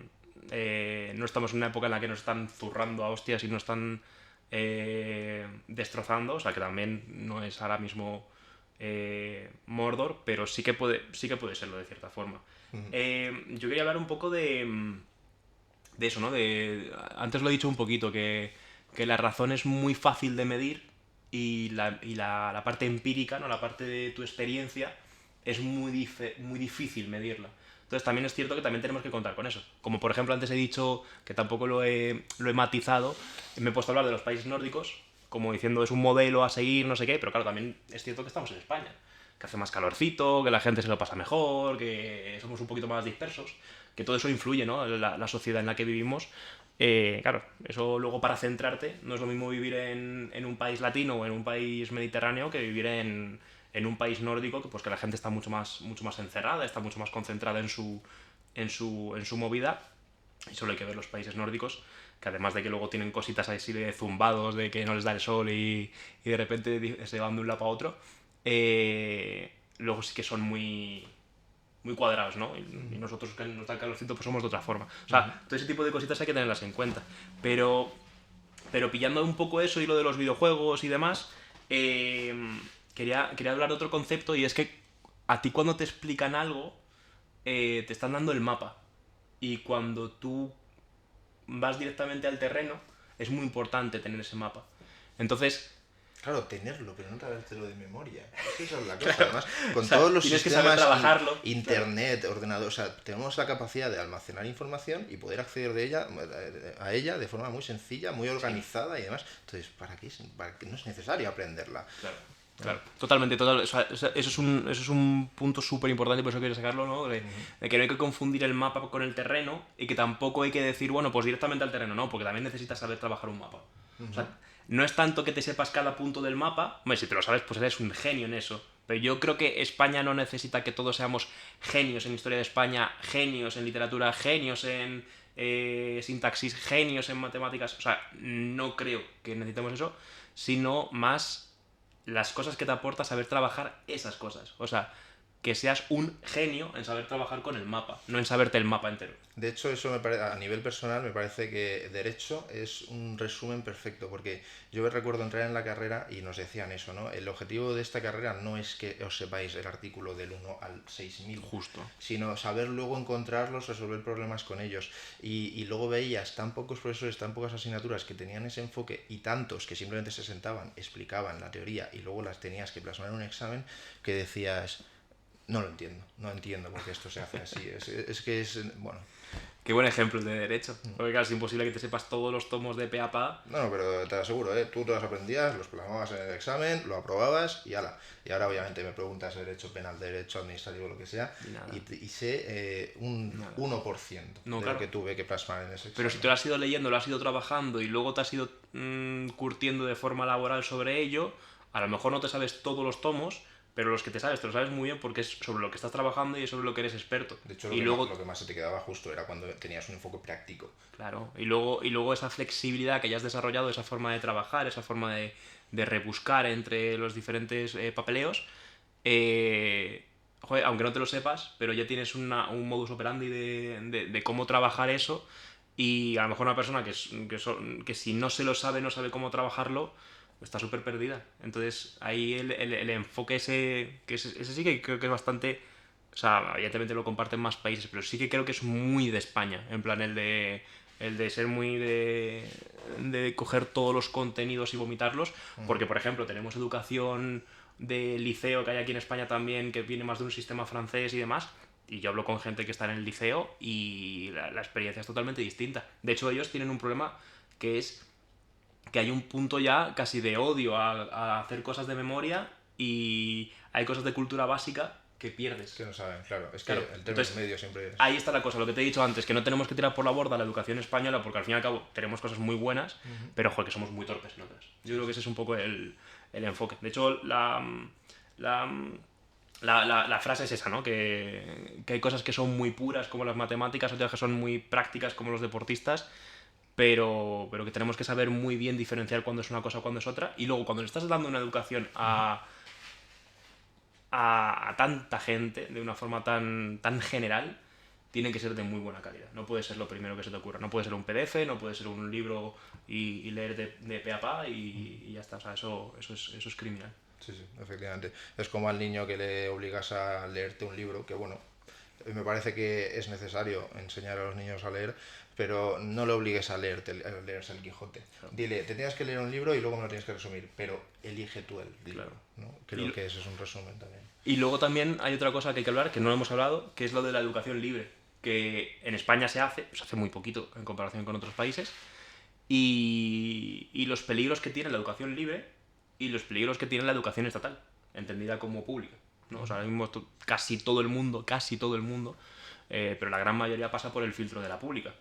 estamos en una época en la que nos están zurrando a hostias y nos están destrozando, o sea que también no es ahora mismo Mordor, pero sí que puede serlo de cierta forma. Yo quería hablar un poco de eso, ¿no? Antes lo he dicho un poquito, que la razón es muy fácil de medir y la parte empírica, ¿no? La parte de tu experiencia es muy difícil medirla. Entonces también es cierto que también tenemos que contar con eso. Como por ejemplo antes he dicho, que tampoco lo he matizado, me he puesto a hablar de los países nórdicos, como diciendo es un modelo a seguir, no sé qué, pero claro, también es cierto que estamos en España, que hace más calorcito, que la gente se lo pasa mejor, que somos un poquito más dispersos, que todo eso influye, ¿no? La sociedad en la que vivimos. Claro, eso luego para centrarte, no es lo mismo vivir en un país latino o en un país mediterráneo que vivir en un país nórdico, que pues que la gente está mucho más encerrada, está mucho más concentrada en su movida. Y solo hay que ver los países nórdicos, que además de que luego tienen cositas así de zumbados, de que no les da el sol y de repente se van de un lado para otro, luego sí que son muy cuadrados, ¿no? Y nosotros que nos da el calorcito pues somos de otra forma. O sea, todo ese tipo de cositas hay que tenerlas en cuenta. Pero pillando un poco eso y lo de los videojuegos y demás, quería hablar de otro concepto, y es que a ti cuando te explican algo, te están dando el mapa. Y cuando tú vas directamente al terreno, es muy importante tener ese mapa. Entonces, Claro, tenerlo, pero no traértelo de memoria. Es que esa es la cosa. claro, Además, o con sea, todos los tienes que saber sistemas, trabajarlo. Claro, internet, ordenador, o sea, tenemos la capacidad de almacenar información y poder acceder a ella de forma muy sencilla, muy sí, organizada y demás. Entonces, ¿para qué no es necesario aprenderla? claro. ¿No? Claro, totalmente, o sea, eso es un punto súper importante, por eso quiero sacarlo, ¿no? De que no hay que confundir el mapa con el terreno y que tampoco hay que decir, bueno, pues directamente al terreno, no, porque también necesitas saber trabajar un mapa. O sea, no es tanto que te sepas cada punto del mapa, hombre, si te lo sabes, pues eres un genio en eso. Pero yo creo que España no necesita que todos seamos genios en historia de España, genios en literatura, genios en sintaxis, genios en matemáticas. O sea, no creo que necesitemos eso, sino más las cosas que te aporta saber trabajar esas cosas. O sea, que seas un genio en saber trabajar con el mapa, no en saberte el mapa entero. De hecho, eso me parece, a nivel personal me parece que derecho es un resumen perfecto, porque yo me recuerdo entrar en la carrera y nos decían eso, ¿no? El objetivo de esta carrera no es que os sepáis el artículo del 1 al 6000, Justo. sino saber luego encontrarlos, resolver problemas con ellos. Y luego veías tan pocos profesores, tan pocas asignaturas que tenían ese enfoque y tantos que simplemente se sentaban, explicaban la teoría y luego las tenías que plasmar en un examen, que decías... No lo entiendo, no entiendo por qué esto se hace así. Es que es, bueno, Qué buen ejemplo el de derecho. Porque claro, es imposible que te sepas todos los tomos de pe a pa. no, pero te aseguro, ¿eh? Tú te los aprendías, los plasmabas en el examen, lo aprobabas y ala. Y ahora obviamente me preguntas derecho penal, derecho administrativo, lo que sea, Y nada. y sé un Nada. 1% No, de claro. lo que tuve que plasmar en ese examen. Pero si tú lo has ido leyendo, lo has ido trabajando y luego te has ido curtiendo de forma laboral sobre ello, a lo mejor no te sabes todos los tomos, pero los que te sabes muy bien porque es sobre lo que estás trabajando y es sobre lo que eres experto. De hecho, y luego, lo que más se te quedaba justo era cuando tenías un enfoque práctico. claro, y luego esa flexibilidad que ya has desarrollado, esa forma de trabajar, esa forma de rebuscar entre los diferentes papeleos, joder, aunque no te lo sepas, pero ya tienes un modus operandi de cómo trabajar eso. Y a lo mejor una persona que si no se lo sabe, no sabe cómo trabajarlo, está súper perdida. Entonces ahí el enfoque ese sí que creo que es bastante... O sea, evidentemente lo comparten más países, pero sí que creo que es muy de España. En plan, el de ser muy de coger todos los contenidos y vomitarlos. Porque, por ejemplo, tenemos educación de liceo que hay aquí en España también, que viene más de un sistema francés y demás. Y yo hablo con gente que está en el liceo y la experiencia es totalmente distinta. De hecho, ellos tienen un problema que es que hay un punto ya casi de odio a hacer cosas de memoria y hay cosas de cultura básica que pierdes. Que no saben, claro. Es que Claro, el término entonces, medio siempre es... ahí está la cosa, lo que te he dicho antes, que no tenemos que tirar por la borda la educación española porque al fin y al cabo tenemos cosas muy buenas, pero joder, que somos muy torpes en otras. Yo creo que ese es un poco el enfoque. De hecho, la frase es esa, ¿no? Que hay cosas que son muy puras como las matemáticas, otras que son muy prácticas como los deportistas, pero que tenemos que saber muy bien diferenciar cuándo es una cosa, cuándo es otra. Y luego, cuando le estás dando una educación a tanta gente de una forma tan general, tiene que ser de muy buena calidad. No puede ser lo primero que se te ocurra. No puede ser un PDF, no puede ser un libro y leer de pe a pa y ya está. O sea, eso es criminal. Sí, sí, efectivamente. Es como al niño que le obligas a leerte un libro, que bueno, me parece que es necesario enseñar a los niños a leer, pero no le obligues a leerse el Quijote. Dile, te tienes que leer un libro y luego me lo tienes que resumir, pero elige tú el libro, Claro. ¿no? Creo que ese es un resumen también. Y luego también hay otra cosa que hay que hablar, que no hemos hablado, que es lo de la educación libre, que en España se hace muy poquito en comparación con otros países, y los peligros que tiene la educación libre y los peligros que tiene la educación estatal, entendida como pública, ¿no? O sea, ahora mismo casi todo el mundo, pero la gran mayoría pasa por el filtro de la pública.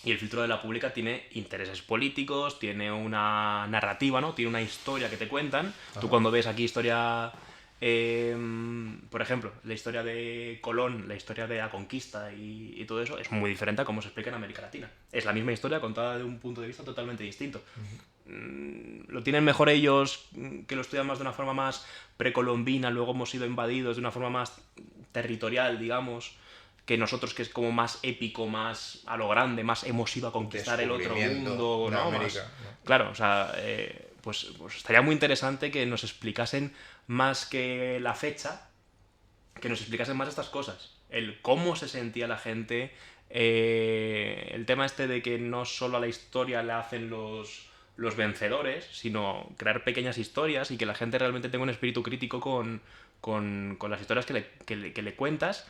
Y el filtro de la pública tiene intereses políticos, tiene una narrativa, ¿no? Tiene una historia que te cuentan. Ajá. Tú cuando ves aquí historia... por ejemplo, la historia de Colón, la historia de la conquista y todo eso es muy diferente a cómo se explica en América Latina. Es la misma historia contada de un punto de vista totalmente distinto. Lo tienen mejor ellos, que lo estudian más de una forma más precolombina, luego hemos sido invadidos de una forma más territorial, digamos, que nosotros, que es como más épico, más a lo grande, más hemos ido a conquistar el otro mundo, de ¿no? América, ¿no? Claro, o sea, pues estaría muy interesante que nos explicasen más que la fecha, que nos explicasen más estas cosas. El cómo se sentía la gente, el tema este de que no solo a la historia le hacen los vencedores, sino crear pequeñas historias y que la gente realmente tenga un espíritu crítico con las historias que le cuentas,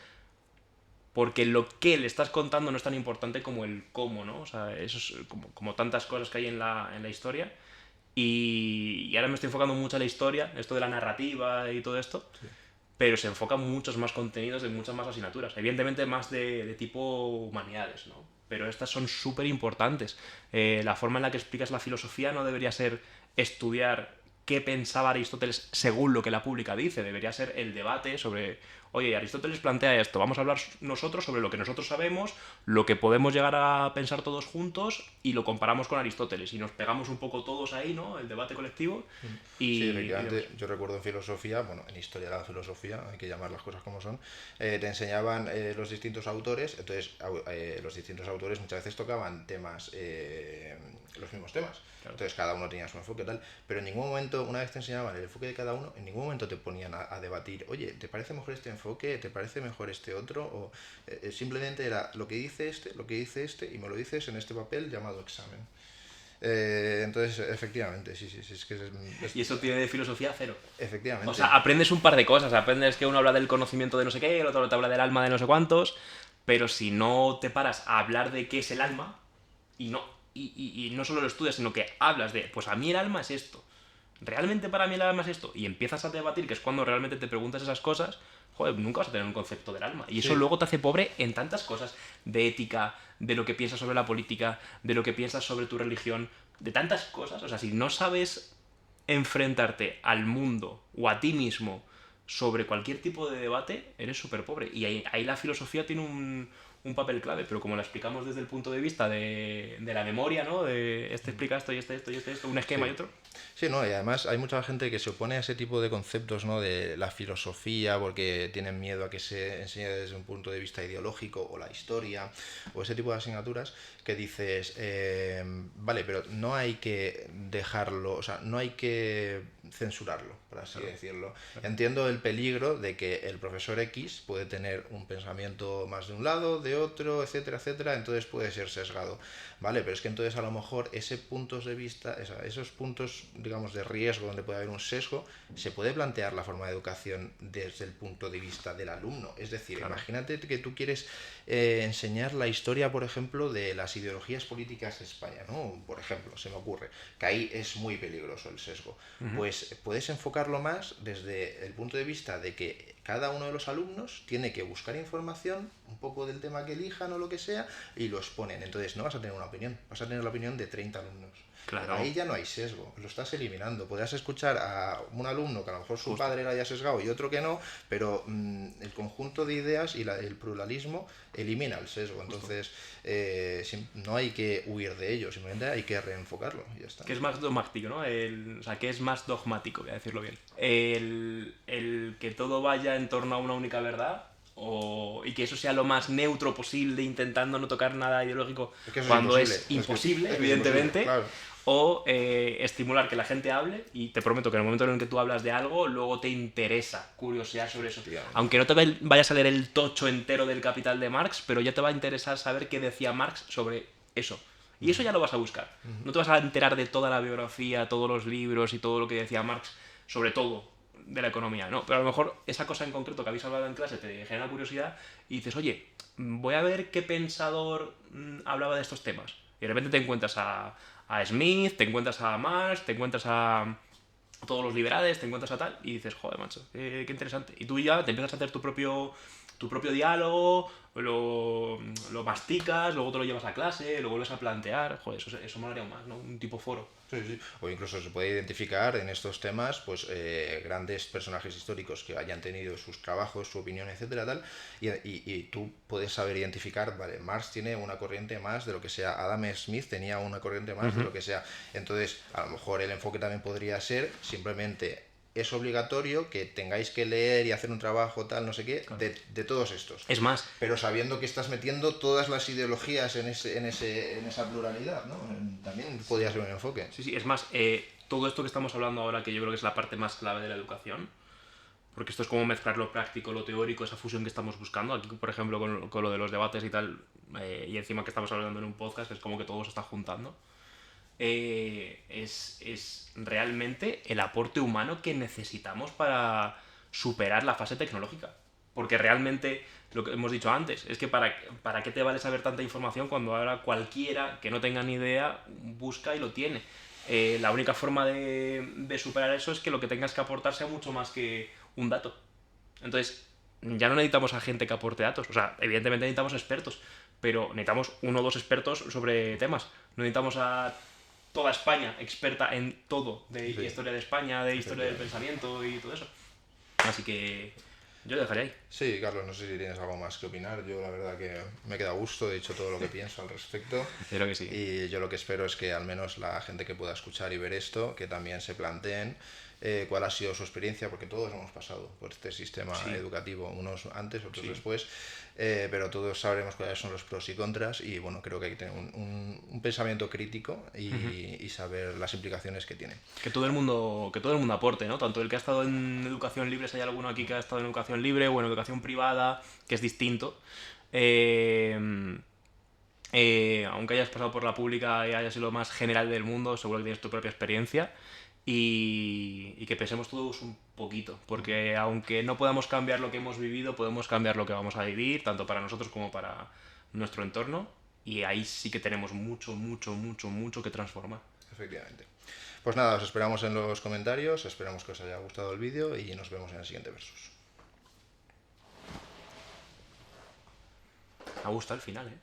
porque lo que le estás contando no es tan importante como el cómo, ¿no? O sea, eso es como tantas cosas que hay en la historia. Y ahora me estoy enfocando mucho en la historia, esto de la narrativa y todo esto, sí. Pero se enfocan muchos más contenidos de muchas más asignaturas. Evidentemente más de tipo humanidades, ¿no? Pero estas son súper importantes. La forma en la que explicas la filosofía no debería ser estudiar qué pensaba Aristóteles según lo que la pública dice. Debería ser el debate sobre oye, Aristóteles plantea esto, vamos a hablar nosotros sobre lo que nosotros sabemos, lo que podemos llegar a pensar todos juntos y lo comparamos con Aristóteles y nos pegamos un poco todos ahí, ¿no? El debate colectivo Sí, y efectivamente, yo recuerdo en filosofía, bueno, en historia de la filosofía, hay que llamar las cosas como son, te enseñaban los distintos autores, entonces los distintos autores muchas veces tocaban temas, los mismos temas, entonces cada uno tenía su enfoque y tal, pero en ningún momento, una vez te enseñaban el enfoque de cada uno, en ningún momento te ponían a debatir, oye, ¿te parece mejor este enfoque? ¿Te parece mejor este otro? O simplemente era lo que dice este, y me lo dices en este papel llamado examen. Entonces, efectivamente, sí, es que y eso tiene de filosofía cero. efectivamente. O sea, aprendes un par de cosas, aprendes que uno habla del conocimiento de no sé qué, el otro te habla del alma de no sé cuántos, pero si no te paras a hablar de qué es el alma, y no, y no solo lo estudias, sino que hablas de, pues a mí el alma es esto, realmente para mí el alma es esto, y empiezas a debatir, que es cuando realmente te preguntas esas cosas, joder, nunca vas a tener un concepto del alma. Y eso Sí. luego te hace pobre en tantas cosas, de ética, de lo que piensas sobre la política, de lo que piensas sobre tu religión, de tantas cosas. O sea, si no sabes enfrentarte al mundo o a ti mismo sobre cualquier tipo de debate, eres súper pobre. Y ahí la filosofía tiene un papel clave, pero como la explicamos desde el punto de vista de la memoria, ¿no? De este explica esto y esto, un esquema Sí. y otro. Sí, no, y además hay mucha gente que se opone a ese tipo de conceptos, ¿no? De la filosofía porque tienen miedo a que se enseñe desde un punto de vista ideológico, o la historia, o ese tipo de asignaturas que dices, vale, pero no hay que dejarlo, o sea, no hay que censurarlo, por así decirlo. Entiendo el peligro de que el profesor X puede tener un pensamiento más de un lado, de otro, etcétera, etcétera, entonces puede ser sesgado, ¿vale? Pero es que entonces a lo mejor ese puntos de vista, esos puntos, digamos, de riesgo donde puede haber un sesgo, se puede plantear la forma de educación desde el punto de vista del alumno. Es decir, imagínate que tú quieres enseñar la historia, por ejemplo, de las ideologías políticas de España, ¿no? Por ejemplo, se me ocurre que ahí es muy peligroso el sesgo. Pues puedes enfocarlo más desde el punto de vista de que cada uno de los alumnos tiene que buscar información, un poco del tema que elijan o lo que sea, y lo exponen. Entonces no vas a tener una opinión, vas a tener la opinión de 30 alumnos. Claro. Ahí ya no hay sesgo, lo estás eliminando. Podrás escuchar a un alumno que a lo mejor su padre era ya sesgado y otro que no, pero el conjunto de ideas y el pluralismo elimina el sesgo. Entonces no hay que huir de ello, simplemente hay que reenfocarlo y ya está. Que es más dogmático, ¿no? O sea, que es más dogmático, voy a decirlo bien. El que todo vaya en torno a una única verdad, y que eso sea lo más neutro posible, intentando no tocar nada ideológico, Es que eso cuando es es imposible. imposible, Es evidentemente. imposible, claro. O estimular que la gente hable, y te prometo que en el momento en el que tú hablas de algo, luego te interesa curiosear sobre eso. Aunque no te vayas a leer el tocho entero del Capital de Marx, pero ya te va a interesar saber qué decía Marx sobre eso. Y eso ya lo vas a buscar. No te vas a enterar de toda la biografía, todos los libros y todo lo que decía Marx sobre todo de la economía, ¿no? Pero a lo mejor esa cosa en concreto que habéis hablado en clase te genera curiosidad y dices, oye, voy a ver qué pensador hablaba de estos temas. Y de repente te encuentras a Smith, te encuentras a Marx, te encuentras a todos los liberales, te encuentras a tal, y dices, joder, macho, qué interesante. Y tú ya te empiezas a hacer tu propio diálogo, lo masticas, luego te lo llevas a clase, lo vuelves a plantear. Joder, eso molaría aún más, ¿no? Un tipo foro. Sí, sí. O incluso se puede identificar en estos temas pues grandes personajes históricos que hayan tenido sus trabajos, su opinión, etcétera, tal, y tú puedes saber identificar, vale, Marx tiene una corriente más de lo que sea, Adam Smith tenía una corriente más de lo que sea. Entonces, a lo mejor el enfoque también podría ser simplemente es obligatorio que tengáis que leer y hacer un trabajo tal, no sé qué, de todos estos. Es más, Pero sabiendo que estás metiendo todas las ideologías en esa pluralidad, ¿no? También podría ser un enfoque. sí, es más, todo esto que estamos hablando ahora, que yo creo que es la parte más clave de la educación, porque esto es como mezclar lo práctico, lo teórico, esa fusión que estamos buscando. Aquí, por ejemplo, con lo de los debates y tal, y encima que estamos hablando en un podcast, es como que todo se está juntando. Es realmente el aporte humano que necesitamos para superar la fase tecnológica. Porque realmente, lo que hemos dicho antes, es que para qué te vale saber tanta información cuando ahora cualquiera que no tenga ni idea busca y lo tiene. La única forma de superar eso es que lo que tengas que aportar sea mucho más que un dato. Entonces, ya no necesitamos a gente que aporte datos. O sea, evidentemente necesitamos expertos, pero necesitamos uno o dos expertos sobre temas. No necesitamos a toda España experta en todo, de historia de España, de historia del pensamiento y todo eso. Así que Yo lo dejaré ahí. Sí, Carlos, no sé si tienes algo más que opinar. Yo la verdad que me queda a gusto, he dicho todo lo que pienso al respecto. Yo creo que sí. Y yo lo que espero es que al menos la gente que pueda escuchar y ver esto, que también se planteen cuál ha sido su experiencia, porque todos hemos pasado por este sistema Sí, educativo, unos antes, otros sí. después, pero todos sabremos cuáles son los pros y contras y bueno, creo que hay que tener un pensamiento crítico y saber las implicaciones que tiene. Que todo el mundo aporte, ¿no? Tanto el que ha estado en educación libre, si hay alguno aquí que ha estado en educación libre o en educación privada, que es distinto. Eh, Aunque hayas pasado por la pública y hayas sido lo más general del mundo, seguro que tienes tu propia experiencia. Y que pensemos todos un poquito, porque aunque no podamos cambiar lo que hemos vivido, podemos cambiar lo que vamos a vivir, tanto para nosotros como para nuestro entorno, y ahí sí que tenemos mucho, mucho, mucho, mucho que transformar. Efectivamente. Pues nada, os esperamos en los comentarios, esperamos que os haya gustado el vídeo y nos vemos en el siguiente Versus. Me gusta el final, ¿eh?